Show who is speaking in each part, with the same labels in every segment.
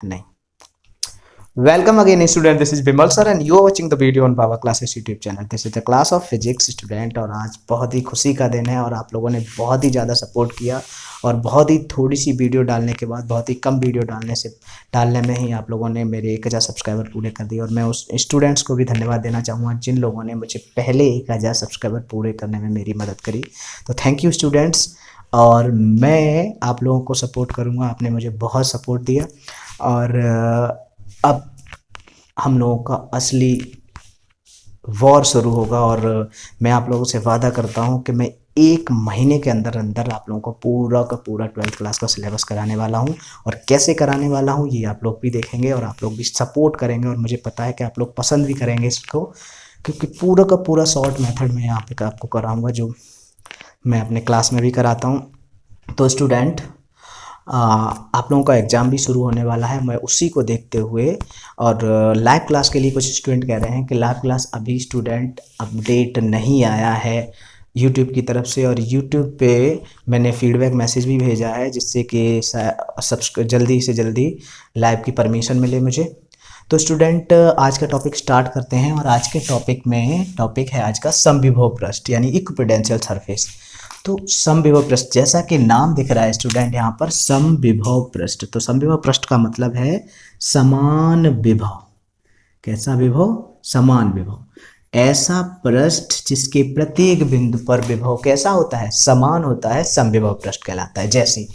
Speaker 1: नहीं। Welcome again student, this is Bimal sir and you are watching the video on Baba Classes YouTube channel. This is the class of physics student और आज बहुत ही खुशी का दिन है और आप लोगों ने बहुत ही ज़्यादा सपोर्ट किया और बहुत ही थोड़ी सी वीडियो डालने के बाद, बहुत ही कम वीडियो डालने में ही आप लोगों ने मेरे 1000 सब्सक्राइबर पूरे कर दिए। और मैं उस स्टूडेंट्स को भी धन्यवाद देना चाहूँगा जिन लोगों ने मुझे पहले 1000 सब्सक्राइबर पूरे करने में मेरी मदद करी। तो थैंक यू स्टूडेंट्स। और मैं आप लोगों को सपोर्ट करूँगा, आपने मुझे बहुत सपोर्ट दिया और अब हम लोगों का असली वॉर शुरू होगा। और मैं आप लोगों से वादा करता हूं कि मैं 1 महीने के अंदर अंदर आप लोगों को पूरा का पूरा 12th क्लास का सिलेबस कराने वाला हूं। और कैसे कराने वाला हूं ये आप लोग भी देखेंगे और आप लोग भी सपोर्ट करेंगे और मुझे पता है कि आप लोग पसंद भी करेंगे इसको, क्योंकि पूरा का पूरा शॉर्ट मेथड में यहाँ पे आपको कराऊँगा जो मैं अपने क्लास में भी कराता हूँ। तो स्टूडेंट आप लोगों का एग्ज़ाम भी शुरू होने वाला है, मैं उसी को देखते हुए और लाइव क्लास के लिए कुछ स्टूडेंट कह रहे हैं कि लाइव क्लास अभी स्टूडेंट अपडेट नहीं आया है यूट्यूब की तरफ से। और यूट्यूब पे मैंने फीडबैक मैसेज भी भेजा है जिससे कि जल्दी से जल्दी लाइव की परमिशन मिले मुझे। तो स्टूडेंट आज का टॉपिक स्टार्ट करते हैं और आज के टॉपिक है आज का समविभव पृष्ठ यानी इक्विपोटेंशियल सरफेस। तो समविभव पृष्ठ, जैसा कि नाम दिख रहा है स्टूडेंट यहाँ पर समविभव पृष्ठ, तो समविभव पृष्ठ का मतलब है समान विभव। कैसा विभव? समान विभव। ऐसा पृष्ठ जिसके प्रत्येक बिंदु पर विभव कैसा होता है? समान होता है, समविभव पृष्ठ कहलाता है। जैसे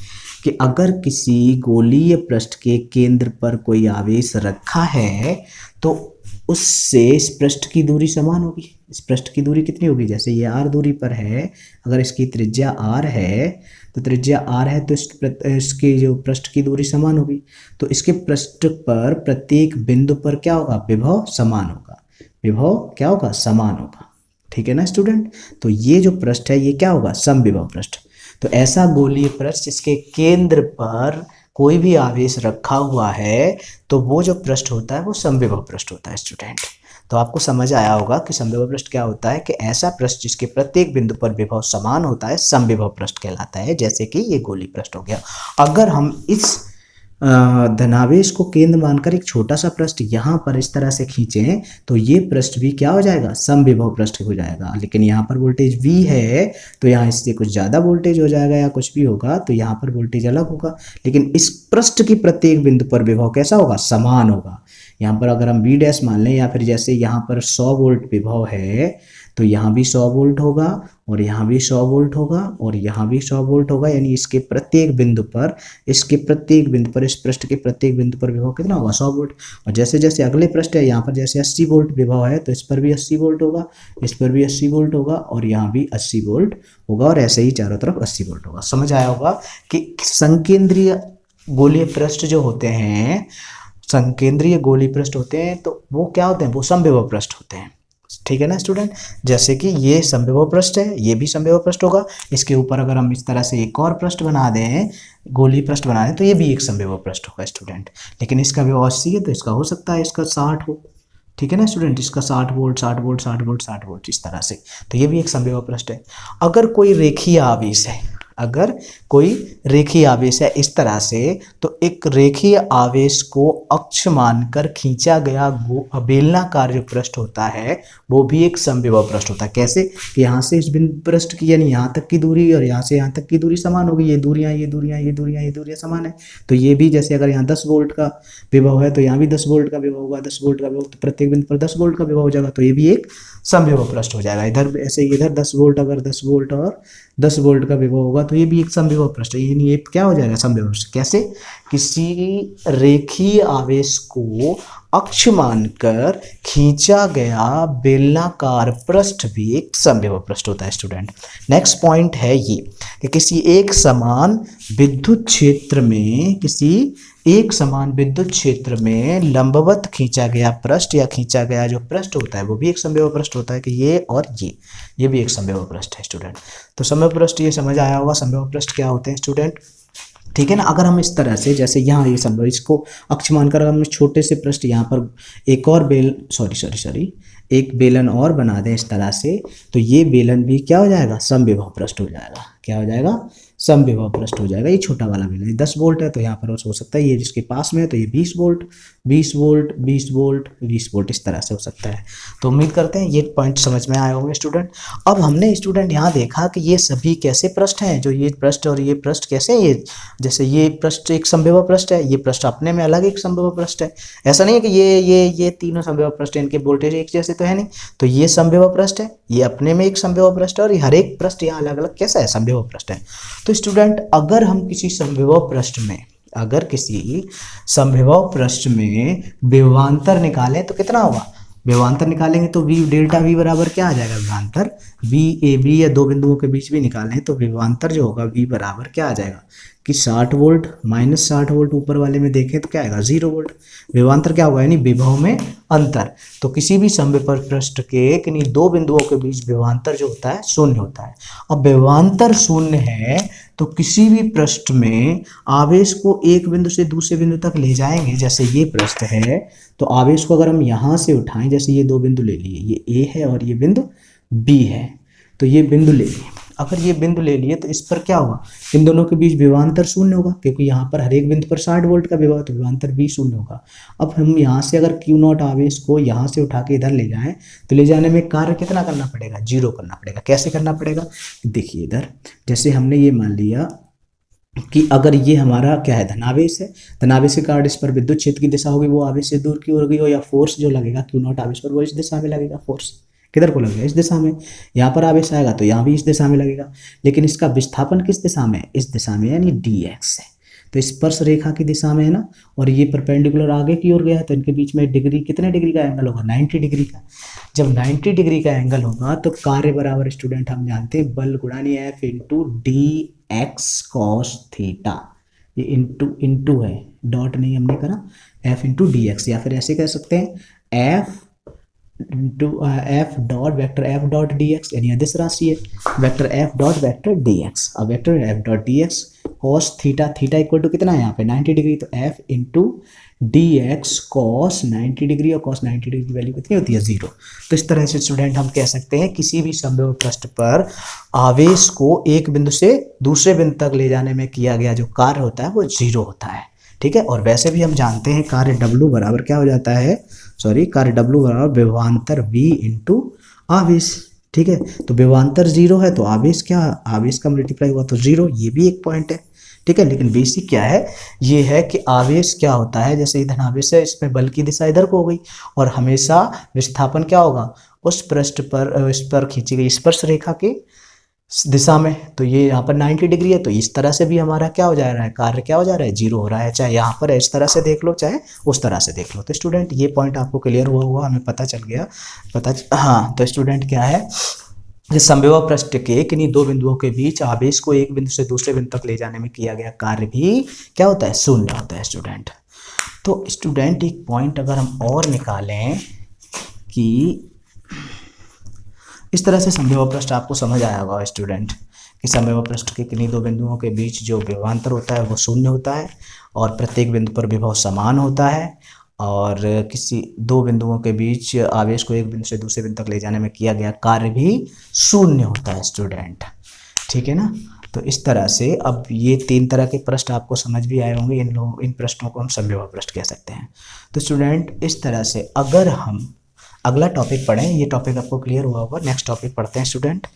Speaker 1: कि अगर किसी गोलीय पृष्ठ के केंद्र पर कोई आवेश रखा है तो उससे इस पृष्ठ की दूरी समान होगी। इस पृष्ठ की दूरी कितनी होगी? जैसे ये r दूरी पर है, अगर इसकी त्रिज्या r है तो त्रिज्या r है तो इसकी जो पृष्ठ की दूरी समान होगी। तो इसके पृष्ठ पर प्रत्येक बिंदु पर क्या होगा? विभव समान होगा। विभव क्या होगा? समान होगा। ठीक है ना स्टूडेंट? तो ये जो पृष्ठ है ये क्या होगा? समविभव पृष्ठ। तो ऐसा गोलीय पृष्ठ जिसके केंद्र पर कोई भी आवेश रखा हुआ है तो वो जो पृष्ठ होता है वो समविभव पृष्ठ होता है स्टूडेंट। तो आपको समझ आया होगा कि समविभव पृष्ठ क्या होता है, कि ऐसा पृष्ठ जिसके प्रत्येक बिंदु पर विभव समान होता है समविभव पृष्ठ कहलाता है। जैसे कि ये गोलीय पृष्ठ हो गया। अगर हम इस धनावेश को केंद्र मानकर एक छोटा सा पृष्ठ यहाँ पर इस तरह से खींचें तो ये पृष्ठ भी क्या हो जाएगा? समविभव पृष्ठ हो जाएगा। लेकिन यहाँ पर वोल्टेज V है तो यहाँ इससे कुछ ज़्यादा वोल्टेज हो जाएगा या कुछ भी होगा तो यहाँ पर वोल्टेज अलग होगा। लेकिन इस पृष्ठ की प्रत्येक बिंदु पर विभव कैसा होगा? समान होगा। यहाँ पर अगर हम V' मान लें या फिर जैसे यहाँ पर 100 वोल्ट विभव है तो यहाँ भी 100 वोल्ट होगा और यहाँ भी 100 वोल्ट होगा और यहाँ भी 100 वोल्ट होगा। यानी इसके प्रत्येक बिंदु पर इस पृष्ठ के प्रत्येक बिंदु पर विभव कितना होगा? 100 वोल्ट। और जैसे जैसे अगले पृष्ठ है यहाँ पर जैसे 80 वोल्ट विभव है तो इस पर भी 80 वोल्ट होगा, इस पर भी 80 वोल्ट होगा और यहाँ भी 80 वोल्ट होगा और ऐसे ही चारों तरफ 80 वोल्ट होगा। समझ आया होगा कि संकेंद्रीय गोलीय पृष्ठ जो होते हैं, संकेंद्रीय गोलीय पृष्ठ होते हैं तो वो क्या होते हैं? वो समविभव पृष्ठ होते हैं। ठीक है ना स्टूडेंट? जैसे कि ये समविभव पृष्ठ है, ये भी समविभव पृष्ठ होगा। इसके ऊपर अगर हम इस तरह से एक और पृष्ठ बना दें, गोलीय पृष्ठ बना दें तो ये भी एक समविभव पृष्ठ होगा स्टूडेंट। लेकिन इसका विभव 80 है तो इसका हो सकता है इसका 60 हो। ठीक है ना स्टूडेंट? इसका 60 वोल्ट 60 वोल्ट 60 वोल्ट 60 वोल्ट इस तरह से, तो ये भी एक समविभव पृष्ठ है। अगर कोई रेखीय आवेश है, अगर कोई रेखीय आवेश है इस तरह से, तो एक रेखीय आवेश को अक्ष मानकर खींचा गया बेलनाकार जो पृष्ठ होता है वो भी एक समविभव पृष्ठ होता है। कैसे? कि यहाँ से इस बिंदु पृष्ठ की यानी यहाँ तक की दूरी और यहाँ से यहाँ तक की दूरी समान होगी। ये दूरियाँ समान है। तो ये भी जैसे अगर यहाँ 10 वोल्ट का विभव है तो यहाँ भी 10 वोल्ट का विभव होगा, 10 वोल्ट का विभव तो प्रत्येक बिंदु पर 10 वोल्ट का विभव हो जाएगा। तो ये भी एक समविभव पृष्ठ हो जाएगा। इधर ऐसे इधर 10 वोल्ट, अगर 10 वोल्ट और 10 वोल्ट का विभव होगा तो ये भी एक समविभव पृष्ठ है। यानी ये क्या हो जाएगा? समविभव पृष्ठ। कैसे? किसी रेखीय आवेश को अक्ष मानकर खींचा गया बेलनाकार पृष्ठ भी एक समविभव पृष्ठ होता है स्टूडेंट। नेक्स्ट पॉइंट है ये कि किसी एक समान विद्युत क्षेत्र में लंबवत खींचा गया पृष्ठ या खींचा गया जो पृष्ठ होता है वो भी एक समविभव पृष्ठ होता है। कि ये और ये भी एक समविभव पृष्ठ है स्टूडेंट। तो समविभव पृष्ठ ये समझ आया होगा समविभव पृष्ठ क्या होते हैं स्टूडेंट। ठीक है ना? अगर हम इस तरह से जैसे यहाँ ये समझो, इसको अक्ष मानकर हम छोटे से पृष्ठ यहाँ पर एक और एक बेलन और बना दें इस तरह से, तो ये बेलन भी क्या हो जाएगा? समविभव पृष्ठ हो जाएगा। क्या हो जाएगा? समविभव पृष्ठ हो जाएगा। ये छोटा वाला बिंदु, ये 10 वोल्ट है तो यहाँ पर हो सकता है ये जिसके पास में है तो ये 20 वोल्ट, 20 वोल्ट, 20 वोल्ट, 20 वोल्ट, इस तरह से हो सकता है। तो उम्मीद करते हैं ये पॉइंट समझ में आए होंगे स्टूडेंट। अब हमने स्टूडेंट यहाँ देखा कि ये सभी कैसे पृष्ठ हैं, जो ये पृष्ठ और ये पृष्ठ कैसे हैं, ये जैसे ये पृष्ठ एक समविभव पृष्ठ है, ये पृष्ठ अपने में अलग एक समविभव पृष्ठ है। ऐसा नहीं है कि ये तीनों समविभव पृष्ठ है, इनके वोल्टेज एक जैसे तो है नहीं। तो ये समविभव पृष्ठ है, ये अपने में एक समविभव पृष्ठ है, और ये हर एक पृष्ठ यहाँ अलग अलग कैसा है, समविभव पृष्ठ है। तो स्टूडेंट अगर हम किसी समविभव पृष्ठ में विभवांतर निकालें तो कितना होगा, विभवांतर निकालेंगे तो v डेल्टा v बराबर क्या आ जाएगा, विभवांतर v a b या दो बिंदुओं के बीच भी निकालें तो विभवांतर जो होगा v बराबर क्या आ जाएगा कि 60 वोल्ट माइनस 60 वोल्ट, ऊपर वाले में देखें तो क्या आएगा 0 वोल्ट। विभवांतर क्या होगा, यानी विभव में अंतर। तो किसी भी समविभव पृष्ठ के किन्हीं दो बिंदुओं के बीच विभवांतर जो होता है शून्य होता है। अब विभवांतर शून्य है तो किसी भी पृष्ठ में आवेश को एक बिंदु से दूसरे बिंदु तक ले जाएंगे। जैसे ये पृष्ठ है तो आवेश को अगर हम यहाँ से उठाएं, जैसे ये दो बिंदु ले लिए, ये A है और ये बिंदु B है, तो ये बिंदु ले लिए। अगर ये बिंदु ले लिए तो इस पर क्या होगा, इन दोनों के बीच विभवांतर शून्य होगा, क्योंकि यहाँ पर हर एक बिंदु पर 60 वोल्ट का विभव, तो विभवांतर भी शून्य होगा। अब हम यहाँ से अगर Q0 आवेश को यहाँ से उठा के इधर ले जाएं तो ले जाने में कार्य कितना करना पड़ेगा, 0 करना पड़ेगा। कैसे करना पड़ेगा, देखिए इधर जैसे हमने ये मान लिया कि अगर ये हमारा क्या है, धनावेश है, धनावेश के कारण इस पर विद्युत क्षेत्र की दिशा होगी वो आवेश से दूर की ओर गई हो, या फोर्स जो लगेगा Q0 आवेश पर वो इस दिशा में लगेगा। फोर्स किधर को लगेगा, इस दिशा में। यहाँ पर आवेश आएगा तो यहाँ भी इस दिशा में लगेगा, लेकिन इसका विस्थापन किस दिशा में, इस दिशा में, यानी dx है। तो स्पर्श रेखा की दिशा में है ना, और ये परपेंडिकुलर आगे की ओर गया है तो इनके बीच में डिग्री, कितने डिग्री का एंगल होगा, 90 डिग्री का। जब 90 डिग्री का एंगल होगा तो कार्य बराबर स्टूडेंट हम जानते हैं बल गुणानी F into d x cos theta. ये इंटू है, डॉट नहीं हमने करा, F इंटू डी एक्स, या फिर ऐसे कह सकते हैं F into f dot vector f dot d x, यानी अदिश राशि है, vector f dot vector d x. अब vector f dot d x cos theta, theta equal to कितना है यहाँ पे 90 डिग्री, तो f into d x cos 90 degree, और कॉस 90 डिग्री की वैल्यू कितनी होती है 0। तो इस तरह से स्टूडेंट हम कह सकते हैं किसी भी समविभव पृष्ठ पर आवेश को एक बिंदु से दूसरे बिंदु तक ले जाने में किया गया जो कार्य होता है वो 0 होता है, ठीक है। और वैसे भी हम जानते हैं कार्य W बराबर क्या हो जाता है, कार्य W बराबर विभवांतर V इंटू आवेश, ठीक है। तो विभवांतर 0 है तो आवेश क्या, आवेश का मल्टीप्लाई हुआ तो 0, ये भी एक पॉइंट है, ठीक है। लेकिन बेसिक क्या है, ये है कि आवेश क्या होता है, जैसे इधर आवेश है इसमें बल की दिशा इधर को हो गई, और हमेशा विस्थापन क्या होगा उस पृष्ठ पर, इस पर खींची गई स्पर्श रेखा के दिशा में। तो ये यहाँ पर 90 डिग्री है तो इस तरह से भी हमारा क्या हो जा रहा है, कार्य क्या हो जा रहा है 0 हो रहा है, चाहे यहाँ पर इस तरह से देख लो चाहे उस तरह से देख लो। तो स्टूडेंट ये पॉइंट आपको क्लियर हुआ हमें पता चल गया, हाँ। तो स्टूडेंट क्या है, जिस समविभव पृष्ठ के किन्हीं दो बिंदुओं के बीच आवेश को एक बिंदु से दूसरे बिंदु तक ले जाने में किया गया कार्य भी क्या होता है, शून्य होता है स्टूडेंट। तो स्टूडेंट एक पॉइंट अगर हम और निकालें कि इस तरह से समविभव पृष्ठ आपको समझ आया होगा स्टूडेंट कि समविभव पृष्ठ के किन्हीं दो बिंदुओं के बीच जो विभवांतर होता है वो शून्य होता है, और प्रत्येक बिंदु पर विभव समान होता है, और किसी दो बिंदुओं के बीच आवेश को एक बिंदु से दूसरे बिंदु तक ले जाने में किया गया कार्य भी शून्य होता है स्टूडेंट, ठीक है ना। तो इस तरह से अब ये 3 तरह के पृष्ठ आपको समझ भी आए होंगे, इन पृष्ठों को हम समविभव पृष्ठ कह सकते हैं। तो स्टूडेंट इस तरह से अगर हम अगला टॉपिक पढ़ें, ये टॉपिक आपको क्लियर हुआ होगा, नेक्स्ट टॉपिक पढ़ते हैं स्टूडेंट।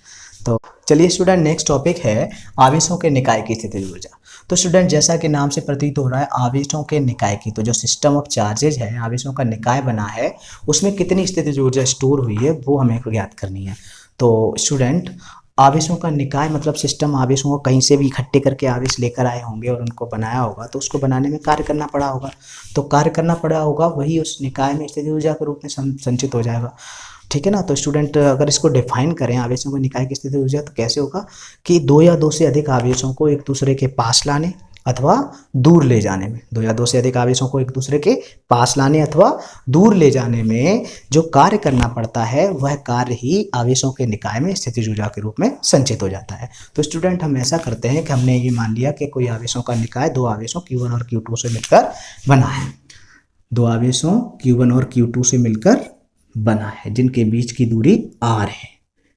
Speaker 1: तो चलिए स्टूडेंट नेक्स्ट टॉपिक है आवेशों के निकाय की स्थितिज ऊर्जा। तो स्टूडेंट जैसा कि नाम से प्रतीत हो रहा है आवेशों के निकाय की, तो जो सिस्टम ऑफ चार्जेज है, आवेशों का निकाय बना है, उसमें कितनी स्थितिज ऊर्जा स्टोर हुई है वो हमें ज्ञात करनी है। तो स्टूडेंट आवेशों का निकाय मतलब सिस्टम आवेशों को कहीं से भी इकट्ठे करके आवेश लेकर आए होंगे और उनको बनाया होगा, तो उसको बनाने में कार्य करना पड़ा होगा, तो कार्य करना पड़ा होगा वही उस निकाय में स्थितिज ऊर्जा के रूप में संचित हो जाएगा, ठीक है ना। तो स्टूडेंट अगर इसको डिफाइन करें आवेशों को निकाय की स्थितिज ऊर्जा तो कैसे होगा कि 2 या 2 से अधिक आवेशों को एक दूसरे के पास लाने अथवा दूर ले जाने में, 2 या 2 से अधिक आवेशों को एक दूसरे के पास लाने अथवा दूर ले जाने में जो कार्य करना पड़ता है वह कार्य ही आवेशों के निकाय में स्थितिज ऊर्जा के रूप में संचित हो जाता है। तो स्टूडेंट हम ऐसा करते हैं कि हमने ये मान लिया कि कोई आवेशों का निकाय 2 आवेशों Q1 और Q2 से मिलकर बना है, 2 आवेशों Q1 और Q2 से मिलकर बना है जिनके बीच की दूरी r है,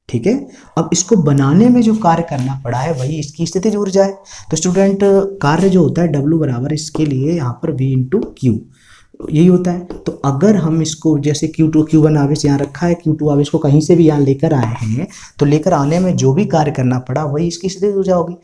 Speaker 1: ठीक है। अब इसको बनाने में जो कार्य करना पड़ा है वही इसकी स्थितिज ऊर्जा है। तो स्टूडेंट कार्य जो होता है W बराबर इसके लिए यहाँ पर V इंटू क्यू, यही होता है। तो अगर हम इसको जैसे Q2 Q1 आवेश यहाँ रखा है, Q2 आवेश को कहीं से भी यहाँ लेकर आए हैं, तो लेकर आने में जो भी कार्य करना पड़ा वही इसकी स्थितिज ऊर्जा होगी।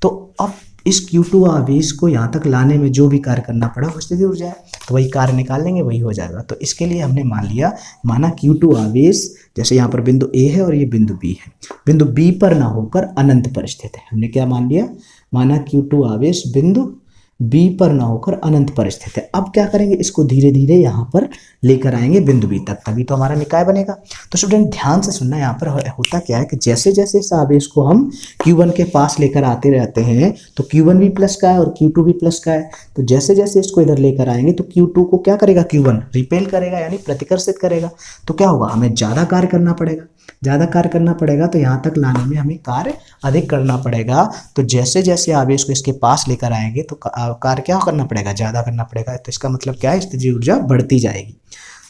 Speaker 1: तो अब इस Q2 आवेश को यहाँ तक लाने में जो भी कार्य करना पड़ा वो स्थितिज ऊर्जा है, तो वही कार्य निकाल लेंगे, वही हो जाएगा। तो इसके लिए हमने मान लिया, माना Q2 आवेश जैसे यहाँ पर बिंदु A है और ये बिंदु B है, बिंदु B पर ना होकर अनंत पर स्थित है। हमने क्या मान लिया, माना Q2 आवेश बिंदु B पर ना होकर अनंत पर स्थित है। अब क्या करेंगे, इसको धीरे धीरे यहाँ पर लेकर आएंगे बिंदु B तक, तभी तो हमारा निकाय बनेगा। तो स्टूडेंट ध्यान से सुनना, यहाँ पर होता क्या है कि जैसे जैसे इस आवेश को हम Q1 के पास लेकर आते रहते हैं तो Q1 भी प्लस का है और Q2 भी प्लस का है। तो जैसे जैसे इसको इधर लेकर आएंगे तो Q2 को क्या करेगा, Q1 रिपेल करेगा यानी प्रतिकर्षित करेगा। तो क्या होगा, हमें ज़्यादा कार्य करना पड़ेगा, ज़्यादा कार्य करना पड़ेगा, तो यहाँ तक लाने में हमें कार्य अधिक करना पड़ेगा। तो जैसे जैसे आवेश को इसके पास लेकर आएंगे तो कार्य क्या करना पड़ेगा, ज़्यादा करना पड़ेगा। तो इसका मतलब क्या है, स्थितिज ऊर्जा बढ़ती जाएगी।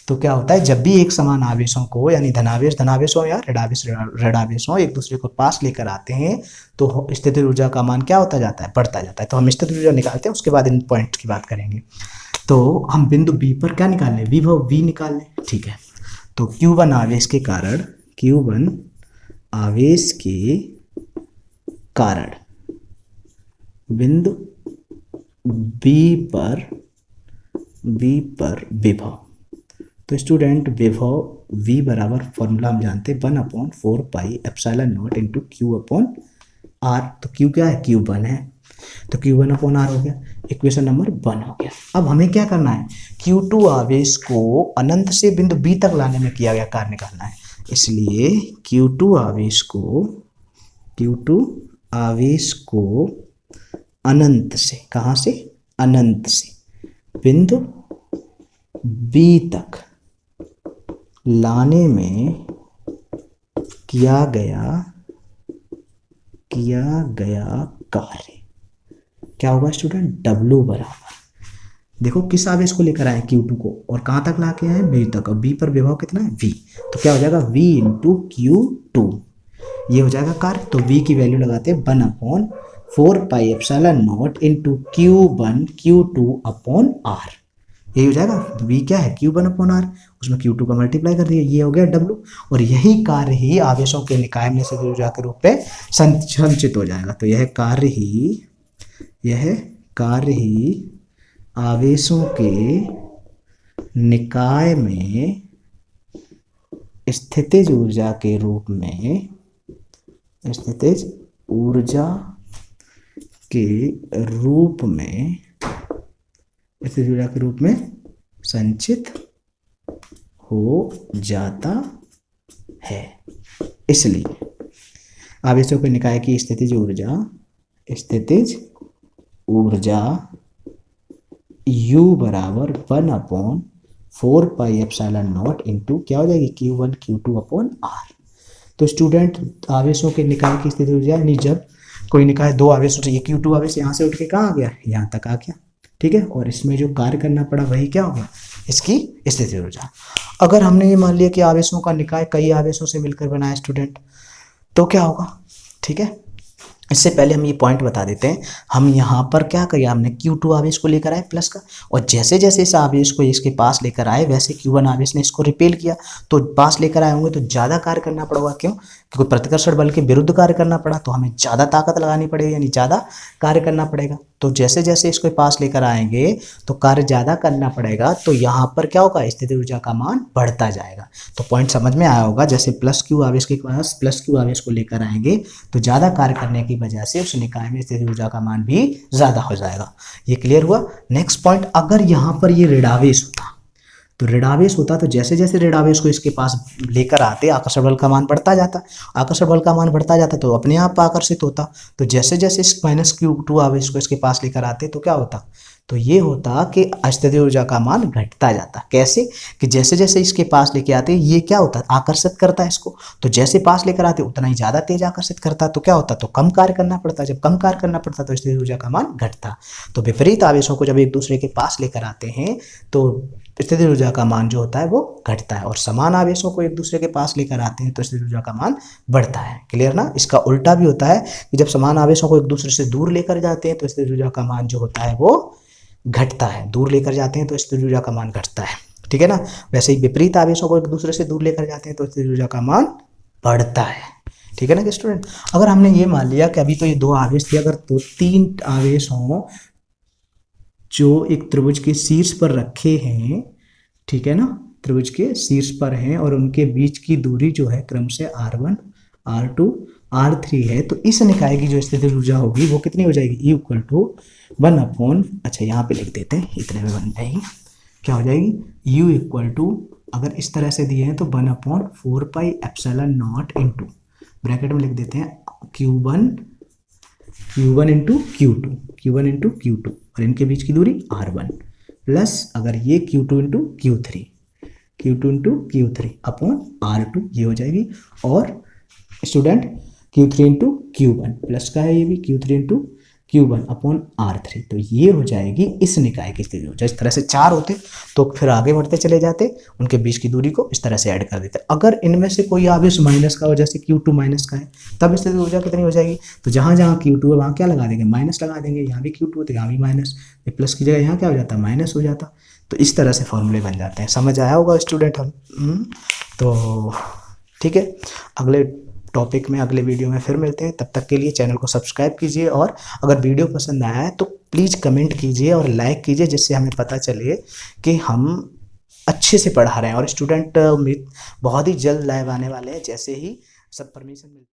Speaker 1: तो क्या होता है, जब भी एक समान आवेशों को यानी धनावेश हो या ऋणावेश हो एक दूसरे को पास लेकर आते हैं तो स्थितिज ऊर्जा का मान क्या होता जाता है, बढ़ता जाता है। तो हम स्थितिज ऊर्जा निकालते हैं, उसके बाद इन पॉइंट्स की बात करेंगे। तो हम बिंदु B पर क्या निकाल लें, विभव V निकाल लें, ठीक है। तो Q1 आवेश के कारण, Q1 आवेश के कारण बिंदु B पर विभव। तो स्टूडेंट विभव V बराबर फॉर्मूला हम जानते हैं 1/4 pi epsilon not into Q upon R। तो Q क्या है, Q1 है, तो Q1 अपॉन R हो गया, इक्वेशन नंबर 1 हो गया। अब हमें क्या करना है, Q2 आवेश को अनंत से बिंदु B तक लाने में किया गया कार्य निकालना है। इसलिए Q2 आवेश को अनंत से, कहाँ से, अनंत से बिंदु B तक लाने में किया गया कार्य क्या होगा स्टूडेंट, W बराबर, देखो किस आवेश को लेकर आए, Q2 को, और कहाँ तक ला के आए, B तक, और B पर विभव कितना है, V। तो क्या हो जाएगा, V इंटू Q2, ये हो जाएगा कार्य। तो V की वैल्यू लगाते हैं 1/4 pi epsilon not into Q1 Q2 upon R, यही हो जाएगा। V क्या है, Q1 अपॉन R, उसमें Q2 का मल्टीप्लाई कर दिया, ये हो गया W। और यही कार्य ही आवेशों के निकाय में स्थितिज ऊर्जा के रूप में संचित हो जाएगा। तो यह कार्य ही आवेशों के निकाय में स्थितिज ऊर्जा के रूप में, स्थितिज ऊर्जा के रूप में, स्थितिज ऊर्जा के रूप में संचित हो जाता है। इसलिए आवेशों के निकाय की स्थितिज ऊर्जा U बराबर 1/4 पाई एप्सिलॉन नॉट इंटू क्या हो जाएगी, Q1 Q2 अपॉन R। तो स्टूडेंट आवेशों के निकाय की स्थितिज ऊर्जा यानी जब कोई निकाय दो आवेशों से, ये Q2 आवेश यहाँ से उठ के कहाँ आ गया, यहाँ तक आ गया, ठीक है, और इसमें जो कार्य करना पड़ा वही क्या हो गया, इसकी स्थितिज ऊर्जा। अगर हमने ये मान लिया कि आवेशों का निकाय कई आवेशों से मिलकर बना है स्टूडेंट, तो क्या होगा, ठीक है। इससे पहले हम ये पॉइंट बता देते हैं, हम यहाँ पर क्या किया, हमने Q2 आवेश को लेकर आए प्लस का, और जैसे जैसे इस आवेश को इसके पास लेकर आए वैसे Q1 आवेश ने इसको रिपेल किया, तो पास लेकर आए होंगे तो ज़्यादा कार्य करना पड़ेगा। क्यों, क्योंकि प्रतिकर्षण बल के विरुद्ध कार्य करना पड़ा, तो हमें ज़्यादा ताकत लगानी पड़ेगी यानी ज़्यादा कार्य करना पड़ेगा। तो जैसे जैसे इसको पास लेकर आएंगे तो कार्य ज़्यादा करना पड़ेगा, तो यहाँ पर क्या होगा, स्थितिज ऊर्जा का मान बढ़ता जाएगा। तो पॉइंट समझ में आया होगा, जैसे +Q आवेश के पास +Q आवेश को लेकर आएंगे तो ज़्यादा कार्य करने की वजह से उस निकाय में स्थितिज ऊर्जा का मान भी ज़्यादा हो जाएगा। ये क्लियर हुआ। नेक्स्ट पॉइंट, अगर यहाँ पर ये ऋणावेश होता, तो ऋणावेश होता तो जैसे जैसे ऋणावेश को इसके पास लेकर आते आकर्षण बल का मान बढ़ता जाता, आकर्षण बल का मान बढ़ता जाता तो अपने आप आकर्षित होता। तो जैसे जैसे इस -Q2 आवेश को इसके पास लेकर आते तो क्या होता, तो ये होता कि स्थितिज ऊर्जा का मान घटता जाता। कैसे कि जैसे जैसे इसके पास लेके आते ये क्या होता है, आकर्षित करता है इसको, तो जैसे पास लेकर आते उतना ही ज़्यादा तेज आकर्षित करता, तो क्या होता, तो कम कार्य करना पड़ता। जब कम कार्य करना पड़ता तो स्थितिज ऊर्जा का मान घटता। तो विपरीत आवेशों को जब एक दूसरे के पास लेकर आते हैं तो स्थितिज ऊर्जा का मान जो होता है वो घटता है, और समान आवेशों को एक दूसरे के पास लेकर आते हैं तो स्थितिज ऊर्जा का मान बढ़ता है। क्लियर ना। इसका उल्टा भी होता है कि जब समान आवेशों को एक दूसरे से दूर लेकर जाते हैं तो स्थितिज ऊर्जा का मान जो होता है वो घटता है। दूर लेकर जाते हैं तो स्थितिज ऊर्जा का मान घटता है, ठीक है ना। वैसे ही विपरीत आवेशों को एक दूसरे से दूर लेकर जाते हैं तो स्थितिज ऊर्जा का मान बढ़ता है, ठीक है ना कि स्टूडेंट। अगर हमने ये मान लिया कि अभी तो ये दो आवेश थे, अगर तो तीन आवेश हों जो एक त्रिभुज के शीर्ष पर रखे हैं, ठीक है ना, त्रिभुज के शीर्ष पर हैं और उनके बीच की दूरी जो है क्रम से r1, r2, r3 है, तो इस निकाय की जो स्थितिज ऊर्जा होगी वो कितनी हो जाएगी, E इक्वल टू 1/, अच्छा यहाँ पे लिख देते हैं, इतने में बन जाएगी, क्या हो जाएगी, U इक्वल टू, अगर इस तरह से दिए हैं तो 1/4πε0 इंटू ब्रैकेट में लिख देते हैं Q1 इंटू Q2 और इनके बीच की दूरी r1 प्लस अगर ये Q2 into Q3 upon r2 ये हो जाएगी, और student Q3 into Q1 plus का है ये भी Q3 into Q1 upon R3, तो ये हो जाएगी इस निकाय की स्थितिज ऊर्जा। इस तरह से चार होते तो फिर आगे बढ़ते चले जाते, उनके बीच की दूरी को इस तरह से ऐड कर देते। अगर इनमें से कोई आवेश माइनस का हो, जैसे Q2 माइनस का है, तब स्थितिज ऊर्जा कितनी हो जाएगी, तो जहाँ जहाँ Q2 है वहाँ क्या लगा देंगे, माइनस लगा देंगे। यहाँ भी Q2 है तो यहाँ भी माइनस, प्लस की जगह यहाँ क्या हो जाता है, माइनस हो जाता। तो इस तरह से फॉर्मूले बन जाते हैं। समझ आया होगा स्टूडेंट हम तो ठीक है। अगले टॉपिक में, अगले वीडियो में फिर मिलते हैं। तब तक के लिए चैनल को सब्सक्राइब कीजिए, और अगर वीडियो पसंद आया है तो प्लीज़ कमेंट कीजिए और लाइक कीजिए, जिससे हमें पता चले कि हम अच्छे से पढ़ा रहे हैं। और स्टूडेंट बहुत ही जल्द लाइव आने वाले हैं, जैसे ही सब परमिशन मिल